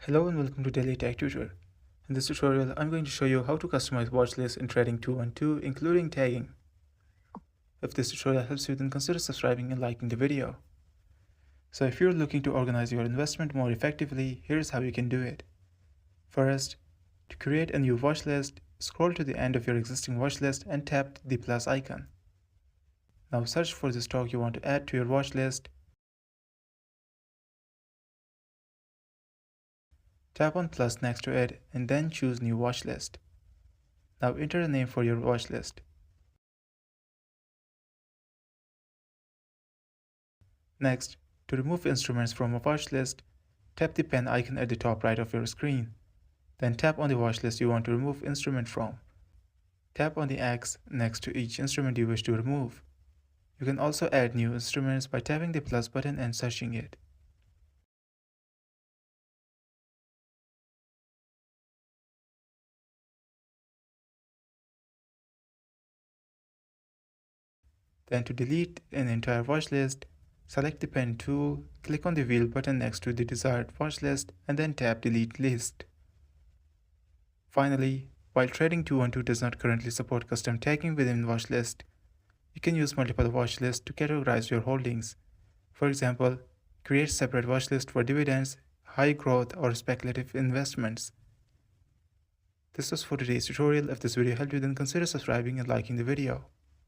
Hello and welcome to Daily Tech Tutor. In this tutorial, I'm going to show you how to customize watchlists in Trading 212, including tagging. If this tutorial helps you, then consider subscribing and liking the video. So if you're looking to organize your investment more effectively, here's how you can do it. First, to create a new watchlist, scroll to the end of your existing watchlist and tap the plus icon. Now search for the stock you want to add to your watchlist. Tap on plus next to it and then choose New Watchlist. Now enter a name for your watchlist. Next, to remove instruments from a watchlist, tap the pen icon at the top right of your screen. Then tap on the watchlist you want to remove instrument from. Tap on the X next to each instrument you wish to remove. You can also add new instruments by tapping the plus button and searching it. Then to delete an entire watchlist, select the pen tool, click on the wheel button next to the desired watchlist, and then tap Delete List. Finally, while Trading 212 does not currently support custom tagging within watchlist, you can use multiple watchlists to categorize your holdings. For example, create separate watchlists for dividends, high growth, or speculative investments. This was for today's tutorial. If this video helped you, then consider subscribing and liking the video.